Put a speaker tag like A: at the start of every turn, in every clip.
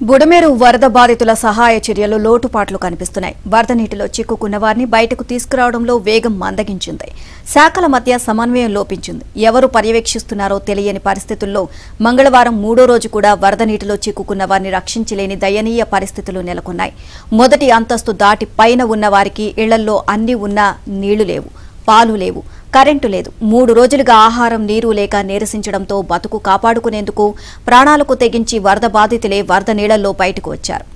A: బుడమేరు వరద బాధితుల సహాయ చర్యలు లోటుపాట్లు కనిపిస్తున్నాయి. వరద నీటిలో చిక్కుకున్న వారిని బయటకు తీసుకురావడంలో వేగం మందగించింది. శాఖల మధ్య సమన్వయం లోపించింది. ఎవరు పర్యవేక్షిస్తున్నారో తెలియని పరిస్థితుల్లో మంగళవారం మూడో రోజు కూడా వరద నీటిలో చిక్కుకున్న వారిని రక్షించలేని దయనీయ పరిస్థితులు నెలకొన్నాయి. మొదటి అంతస్తు దాటి పైన ఉన్న వారికి ఇళ్లల్లో అన్ని ఉన్నా నీళ్లు లేవు, పాలు లేవు, కరెంటు లేదు. 3 రోజులుగా ఆహారం నీరు లేక నీరసించడంతో బతుకు కాపాడుకునేందుకు ప్రాణాలకు తెగించి వరద బాధితులే వరద నీళ్లలో బయటకు వచ్చారు.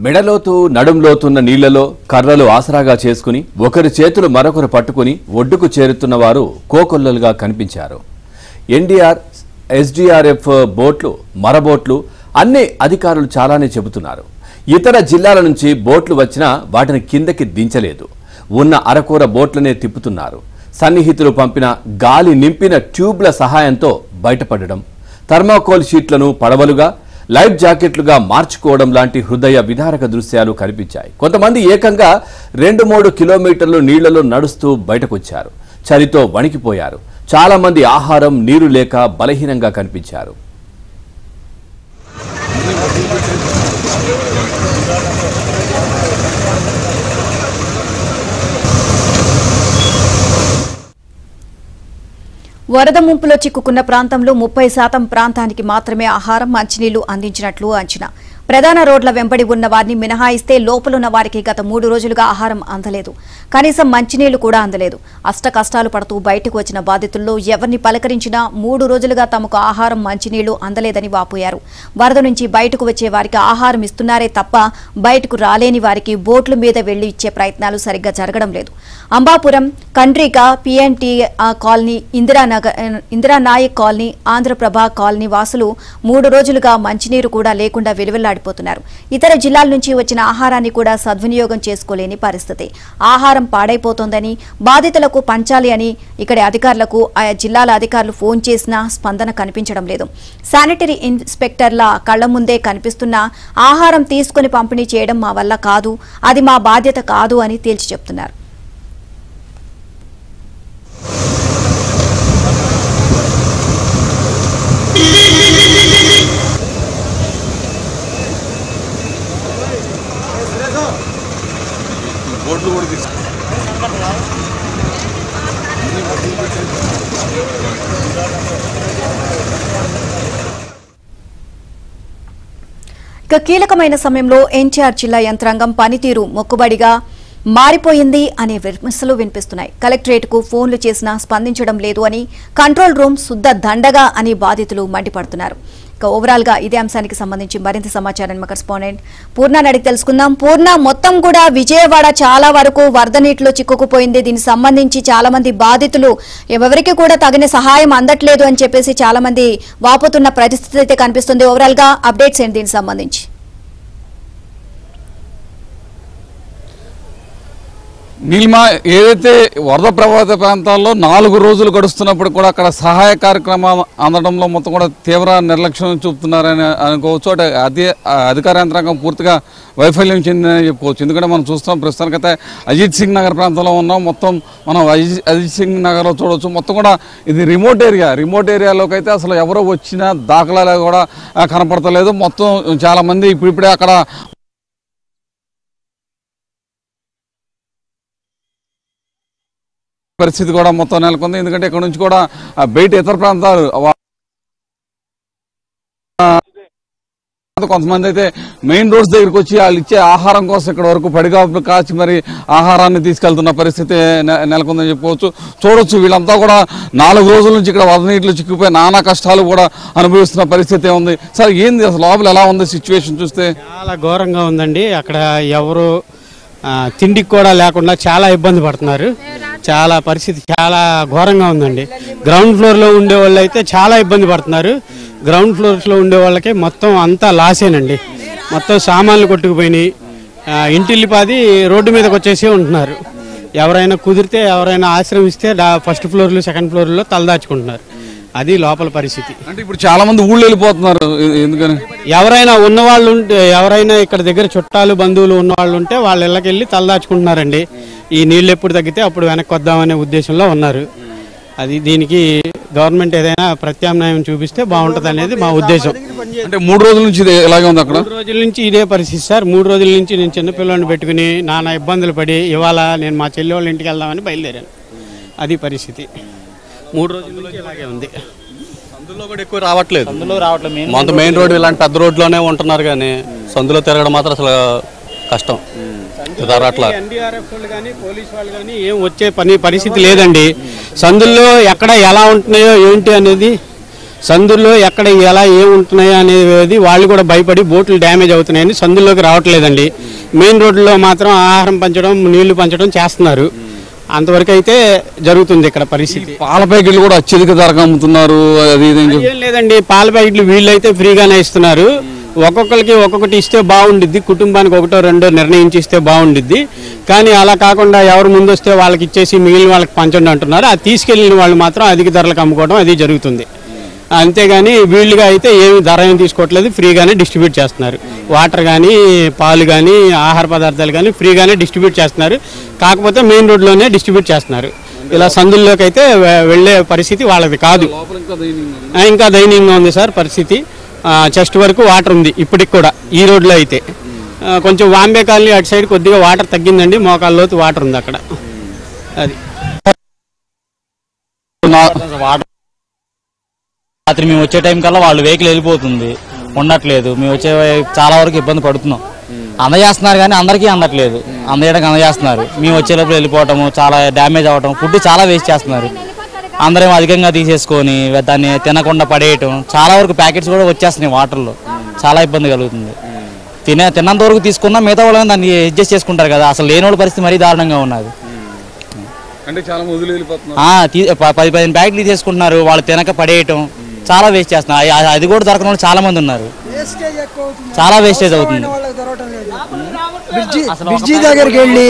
B: మెడలోతు నడుంలోతున్న నీళ్లలో కర్రలు ఆసరాగా చేసుకుని ఒకరి చేతులు మరొకరు పట్టుకుని ఒడ్డుకు చేరుతున్న వారు కోకొల్లలుగా కనిపించారు. ఎన్డీఆర్, ఎస్డీఆర్ఎఫ్ బోట్లు, మరబోట్లు అన్ని అధికారులు చాలానే చెబుతున్నారు. ఇతర జిల్లాల నుంచి బోట్లు వచ్చినా వాటిని కిందకి దించలేదు. ఉన్న అరకూర బోట్లనే తిప్పుతున్నారు. సన్నిహితులు పంపిన గాలి నింపిన ట్యూబ్ల సహాయంతో బయటపడడం, థర్మాకోల్ షీట్లను పడవలుగా, లైఫ్ జాకెట్లుగా మార్చుకోవడం లాంటి హృదయ విదారక దృశ్యాలు కనిపించాయి. కొంతమంది ఏకంగా 2-3 కిలోమీటర్లు నీళ్లలో నడుస్తూ బయటకొచ్చారు. చలితో వణికిపోయారు. చాలా మంది ఆహారం, నీరు లేక బలహీనంగా కనిపించారు.
A: వరద ముంపులో చిక్కుకున్న ప్రాంతంలో 30% ప్రాంతానికి మాత్రమే ఆహారం, మంచినీళ్లు అందించినట్లు అంచనా. ప్రధాన రోడ్ల వెంబడి ఉన్న వారిని మినహాయిస్తే లోపలున్న వారికి గత 3 రోజులుగా ఆహారం అందలేదు. కనీసం మంచినీళ్లు కూడా అందలేదు. అష్ట కష్టాలు పడుతూ బయటకు వచ్చిన బాధితుల్లో ఎవరిని పలకరించినా 3 రోజులుగా తమకు ఆహారం, మంచినీళ్లు అందలేదని వాపోయారు. వరద నుంచి బయటకు వచ్చే వారికి ఆహారం ఇస్తున్నారే తప్ప బయటకు రాలేని వారికి బోట్ల మీద వెళ్లి ఇచ్చే ప్రయత్నాలు సరిగ్గా జరగడం లేదు. Ambapuram, Kandrika, PNT colony, Indira Nayak colony, Andhra Prabha colony వాసులు 3 రోజులుగా మంచినీరు కూడా లేకుండా వెలువెల్లాడిపోతున్నారు. ఇతర జిల్లాల నుంచి వచ్చిన ఆహారాన్ని కూడా సద్వినియోగం చేసుకోలేని పరిస్థితి. ఆహారం పాడైపోతోందని, బాధితులకు పంచాలి అని ఇక్కడి అధికారులకు ఆయా జిల్లాల అధికారులు ఫోన్ చేసినా స్పందన కనిపించడం లేదు. శానిటరీ ఇన్స్పెక్టర్ల కళ్ల ముందే కనిపిస్తున్న ఆహారం తీసుకుని పంపిణీ చేయడం మా వల్ల కాదు, అది మా బాధ్యత కాదు అని తేల్చి చెప్తున్నారు. ఇక కీలకమైన సమయంలో ఎన్టీఆర్ జిల్లా యంత్రాంగం పనితీరు మొక్కుబడిగా మారిపోయింది అనే విమర్శలు వినిపిస్తున్నాయి. కలెక్టరేట్కు ఫోన్లు చేసినా స్పందించడం లేదు అని, కంట్రోల్ రూమ్ శుద్ధ దండగా అని బాధితులు మండిపడుతున్నారు. ఇక ఓవరాల్ గా ఇదే అంశానికి సంబంధించి మరింత సమాచారం మా కరెస్పాండెంట్ పూర్ణ అడిగి తెలుసుకుందాం. పూర్ణ, మొత్తం కూడా విజయవాడ చాలా వరకు వరద నీటిలో చిక్కుకుపోయింది. దీనికి సంబంధించి చాలా మంది బాధితులు ఎవరికి కూడా తగిన సహాయం అందట్లేదు అని చెప్పేసి చాలా మంది వాపోతున్న పరిస్థితి అయితే కనిపిస్తుంది. ఓవరాల్ గా అప్డేట్స్ ఏంటి దీనికి సంబంధించి?
C: నీలిమ, ఏదైతే వరద ప్రభావిత ప్రాంతాల్లో 4 రోజులు గడుస్తున్నప్పుడు కూడా అక్కడ సహాయ కార్యక్రమాలు అందడంలో మొత్తం కూడా తీవ్ర నిర్లక్ష్యం చూపుతున్నారని అనుకోవచ్చు. అంటే అధికార యంత్రాంగం పూర్తిగా వైఫల్యం చెందిందని చెప్పుకోవచ్చు. ఎందుకంటే మనం చూస్తున్నాం, ప్రస్తుతానికైతే అజిత్ సింగ్ నగర్ ప్రాంతంలో ఉన్నాం. మొత్తం మనం అజిత్ సింగ్ నగర్లో చూడవచ్చు. మొత్తం కూడా ఇది రిమోట్ ఏరియాలోకి అయితే అసలు ఎవరో వచ్చిన దాఖలాలు కూడా కనపడతలేదు. మొత్తం చాలామంది ఇప్పుడిప్పుడే అక్కడ పరిస్థితి కూడా మొత్తం నెలకొంది. ఎందుకంటే ఇక్కడ నుంచి కూడా బయట ఇతర ప్రాంతాలు కొంతమంది అయితే మెయిన్ రోడ్స్ దగ్గరికి వచ్చి వాళ్ళు ఇచ్చే ఆహారం కోసం ఇక్కడ వరకు పడిగాపులు కాచి మరి ఆహారాన్ని తీసుకెళ్తున్న పరిస్థితి నెలకొందని చెప్పుకోవచ్చు. చూడొచ్చు, వీళ్ళంతా కూడా 4 రోజుల నుంచి ఇక్కడ వరద నీటిలో చిక్కుపోయి నానా కష్టాలు కూడా అనుభవిస్తున్న పరిస్థితి ఉంది. సార్, ఏంది అసలు లోపల ఎలా ఉంది సిచ్యువేషన్ చూస్తే?
D: చాలా ఘోరంగా ఉందండి. అక్కడ ఎవరు తిండికి కూడా లేకుండా చాలా ఇబ్బంది పడుతున్నారు. చాలా పరిస్థితి చాలా ఘోరంగా ఉందండి. గ్రౌండ్ ఫ్లోర్లో ఉండే వాళ్ళు అయితే చాలా ఇబ్బంది పడుతున్నారు. గ్రౌండ్ ఫ్లోర్స్లో ఉండే వాళ్ళకి మొత్తం అంతా లాసేనండి. మొత్తం సామాన్లు కొట్టుకుపోయినాయి. ఇంటిల్లిపాది రోడ్డు మీదకి వచ్చేసి ఉంటున్నారు. ఎవరైనా కుదిరితే ఎవరైనా ఆశ్రమిస్తే ఫస్ట్ ఫ్లోర్లు సెకండ్ ఫ్లోర్లో తలదాచుకుంటున్నారు. అది లోపల పరిస్థితి.
C: అంటే ఇప్పుడు చాలా మంది ఊళ్ళో వెళ్ళిపోతున్నారు. ఎందుకని?
D: ఎవరైనా ఉన్నవాళ్ళు ఉంటే, ఎవరైనా ఇక్కడ దగ్గర చుట్టాలు బంధువులు ఉన్నవాళ్ళు ఉంటే వాళ్ళ ఇళ్ళకి వెళ్ళి తలదాచుకుంటున్నారండి. ఈ నీళ్ళు ఎప్పుడు తగ్గితే అప్పుడు వెనక్కి వద్దామనే ఉద్దేశంలో ఉన్నారు. అది దీనికి గవర్నమెంట్ ఏదైనా ప్రత్యామ్నాయం చూపిస్తే బాగుంటుంది అనేది మా ఉద్దేశం.
C: అంటే 3 రోజుల నుంచి ఇలాగే ఉంది అక్కడ.
D: 3 రోజుల నుంచి ఇదే పరిస్థితి సార్. 3 రోజుల నుంచి నేను చిన్నపిల్లల్ని పెట్టుకుని నానా ఇబ్బందులు పడి ఇవాళ నేను మా చెల్లి వాళ్ళ ఇంటికి వెళ్దామని బయలుదేరాను. అది పరిస్థితి. 3 రోజుల నుంచి ఇలాగే ఉంది.
E: సందులో కూడా ఎక్కువ రావట్లేదు. మొత్తం మెయిన్ రోడ్ ఇలాంటి పెద్ద రోడ్లోనే ఉంటున్నారు, కానీ సందులో తిరగడం మాత్రం అసలు కష్టం.
D: ఎన్డీఆర్ఎఫ్ వాళ్ళు కానీ పోలీస్ వాళ్ళు కానీ ఏం వచ్చే పరిస్థితి లేదండి. సందుల్లో ఎక్కడ ఎలా ఉంటున్నాయో ఏంటి అనేది, సందుల్లో ఎక్కడ ఎలా ఏముంటున్నాయో అనేది వాళ్ళు కూడా భయపడి బోట్లు డ్యామేజ్ అవుతున్నాయని సందుల్లోకి రావట్లేదండి. మెయిన్ రోడ్లో మాత్రం ఆహారం పంచడం, నీళ్లు పంచడం చేస్తున్నారు. అంతవరకు అయితే జరుగుతుంది ఇక్కడ పరిస్థితి.
C: పాల ప్యాకెట్లు కూడా అత్యధిక ధరకు అమ్ముతున్నారు. అది
D: ఏం లేదండి, పాల ప్యాకెట్లు వీళ్ళైతే ఫ్రీగానే ఇస్తున్నారు. ఒక్కొక్కరికి ఒక్కొక్కటి ఇస్తే బాగుండిద్ది, కుటుంబానికి 1-2 నిర్ణయించి ఇస్తే బాగుండిద్ది. కానీ అలా కాకుండా ఎవరు ముందు వస్తే వాళ్ళకి ఇచ్చేసి మిగిలిన వాళ్ళకి పంచండి అంటున్నారు. అది తీసుకెళ్లిన వాళ్ళు మాత్రం అధిక ధరలకు అమ్ముకోవడం అది జరుగుతుంది. అంతేగాని వీళ్ళుగా అయితే ఏమి ధర ఏం తీసుకోవట్లేదు, ఫ్రీగానే డిస్ట్రిబ్యూట్ చేస్తున్నారు. వాటర్ కానీ పాలు కానీ ఆహార పదార్థాలు కానీ ఫ్రీగానే డిస్ట్రిబ్యూట్ చేస్తున్నారు. కాకపోతే మెయిన్ రోడ్లోనే డిస్ట్రిబ్యూట్ చేస్తున్నారు. ఇలా సందుల్లోకి అయితే వెళ్ళే పరిస్థితి వాళ్ళది కాదు. ఇంకా దయనీయంగా ఉంది సార్ పరిస్థితి. చెస్ట్ వరకు వాటర్ ఉంది ఇప్పటికి కూడా ఈ రోడ్లో అయితే. కొంచెం వాంబే కాలనీ అటు సైడ్ కొద్దిగా వాటర్ తగ్గిందండి, మోకాళ్ళ లోతు వాటర్ ఉంది అక్కడ. అది
F: రాత్రి మేము వచ్చే టైం కల్లా వాళ్ళు వెహికల్ వెళ్ళిపోతుంది, ఉండట్లేదు. మేము వచ్చే చాలా వరకు ఇబ్బంది పడుతున్నాం. అందజేస్తున్నారు కానీ అందరికీ అందట్లేదు. అందజేయడానికి అందజేస్తున్నారు, మేము వచ్చేలోపు వెళ్ళిపోవటము, చాలా డ్యామేజ్ అవ్వటం, ఫుడ్ చాలా వేస్ట్ చేస్తున్నారు. అందరం అధికంగా తీసేసుకొని దాన్ని తినకుండా పడేయటం, చాలా వరకు ప్యాకెట్స్ కూడా వచ్చేస్తున్నాయి వాటర్లో. చాలా ఇబ్బంది కలుగుతుంది. తిన్నంత వరకు తీసుకున్నా మిగతా వాళ్ళని దాన్ని అడ్జస్ట్ చేసుకుంటారు కదా. అసలు లేని వాళ్ళ పరిస్థితి మరీ దారుణంగా ఉన్నది. 10-15 ప్యాకెట్లు తీసేసుకుంటున్నారు, వాళ్ళు తినక పడేయటం, చాలా వేస్ట్ చేస్తున్నారు. అది కూడా దొరకని వాళ్ళు చాలా మంది ఉన్నారు. చాలా వేస్టేజ్ అవుతుంది.
G: బ్రిడ్జి దగ్గరికి వెళ్ళి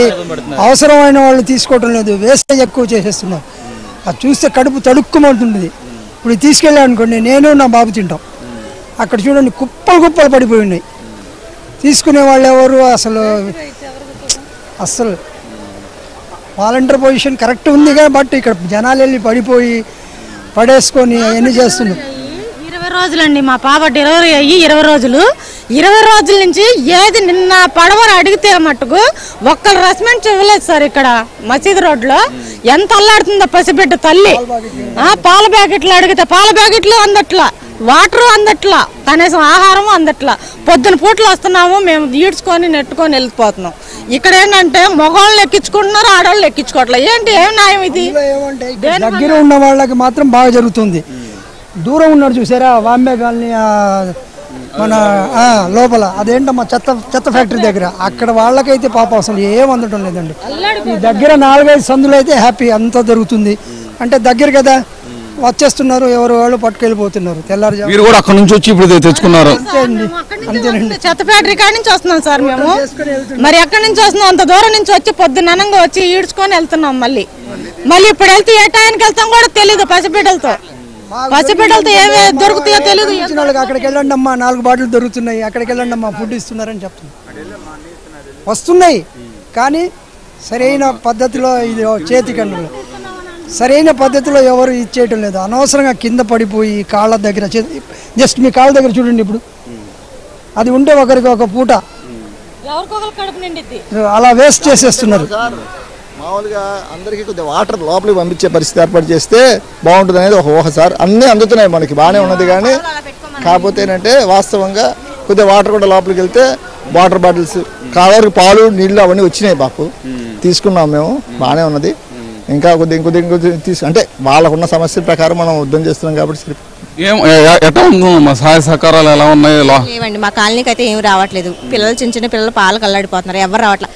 G: అవసరమైన వాళ్ళు తీసుకోవటం లేదు, వేస్టేజ్ ఎక్కువ చేసేస్తున్నారు. అది చూస్తే కడుపు తడుక్కుమంటుంది. ఇప్పుడు తీసుకెళ్ళా అనుకోండి, నేను నా బాబు తింటాం. అక్కడ చూడండి కుప్పలు పడిపోయి ఉన్నాయి. తీసుకునే వాళ్ళు ఎవరు? అసలు వాలంటీర్ పొజిషన్ కరెక్ట్ ఉంది కానీ బట్ ఇక్కడ జనాలు వెళ్ళి పడేసుకొని అవన్నీ చేస్తున్నారు.
H: 20 రోజులండి మా పాప డెలివరీ అయ్యి 20 రోజులు. 20 రోజుల నుంచి ఏది నిన్న పడవరు అడిగితే మట్టుకు ఒక్కరు రెస్పాన్స్ ఇవ్వలేదు సార్. ఇక్కడ మసీద్ రోడ్లో ఎంత అల్లాడుతుందో పసిబిడ్డ తల్లి. పాల ప్యాకెట్లు అడిగితే పాల ప్యాకెట్లు అందట్లా, వాటర్ అందట్లా, కనీసం ఆహారం అందట్లా. పొద్దున పూటలు వస్తున్నాము, మేము ఈడ్చుకొని నెట్టుకొని వెళ్ళిపోతున్నాం. ఇక్కడ ఏంటంటే మగవాళ్ళు ఎక్కించుకుంటున్నారు, ఆడవాళ్ళు ఎక్కించుకోవట్లేదు. ఏంటి ఏం న్యాయం ఇది?
G: దగ్గర ఉన్న వాళ్ళకి మాత్రం బాగా జరుగుతుంది. దూరం ఉన్నాడు చూసారా వాంబే కాలనీ మన లోపల అదేంటమ్మా చెత్త ఫ్యాక్టరీ దగ్గర, అక్కడ వాళ్ళకైతే పాపం అసలు ఏం అందటం లేదండి. ఈ దగ్గర 4-5 సందులు అయితే హ్యాపీ, అంతా జరుగుతుంది. అంటే దగ్గర కదా, వచ్చేస్తున్నారు, ఎవరు వాళ్ళు పట్టుకెళ్ళిపోతున్నారు. తెల్లారు
C: మీరు కూడా అక్కడ నుంచి వచ్చి ఇప్పుడు తెచ్చుకున్నారు.
H: అంతేనండి, చెత్త ఫ్యాక్టరీ కాడి నుంచి వస్తున్నాం సార్ మేము. మరి ఎక్కడి నుంచి వస్తున్నాం? అంత దూరం నుంచి వచ్చి పొద్దున్నంగా వచ్చి ఈడ్చుకొని వెళ్తున్నాం. మళ్ళీ ఇప్పుడు వెళ్తే ఏ టైంకి వెళ్తాం కూడా తెలీదు. పసిబిడ్డలతో ఏమి దొరుకుతాయో తెలియదు.
G: అక్కడికి వెళ్ళండి అమ్మా, 4 బాటిల్ దొరుకుతున్నాయి, అక్కడికి వెళ్ళండి అమ్మా, ఫుడ్ ఇస్తున్నారని చెప్తున్నారు. వస్తున్నాయి కానీ సరైన పద్ధతిలో ఇది చేతికండు సరైన పద్ధతిలో ఎవరు ఇచ్చేయటం లేదు. అనవసరంగా కింద పడిపోయి కాళ్ళ దగ్గర, జస్ట్ మీ కాళ్ళ దగ్గర చూడండి, ఇప్పుడు అది ఉంటే ఒకరికి ఒక పూట అలా వేస్ట్ చేసేస్తున్నారు.
I: మామూలుగా అందరికీ కొద్దిగా వాటర్ లోపలికి పంపించే పరిస్థితి ఏర్పాటు చేస్తే బాగుంటుంది అనేది ఒక ఊహ సార్. అన్నీ అందుతున్నాయి మనకి, బాగానే ఉన్నది. కానీ కాకపోతే ఏంటంటే వాస్తవంగా కొద్దిగా వాటర్ కూడా లోపలికి వెళ్తే వాటర్ బాటిల్స్ కావరకు పాలు నీళ్ళు అవన్నీ వచ్చినాయి. మాకు తీసుకున్నాం మేము, బాగానే ఉన్నది. ఇంకా కొద్దిగా అంటే వాళ్ళకున్న సమస్యల ప్రకారం మనం యుద్ధం చేస్తున్నాం కాబట్టి.
C: సహాయ సహకారాలు ఎలా ఉన్నాయి?
J: లేవండి, మా కాలనీకి అయితే ఏమి రావట్లేదు. పిల్లలు చిన్న పిల్లలు పాలకు అల్లాడిపోతున్నారు, ఎవరు రావట్లేదు.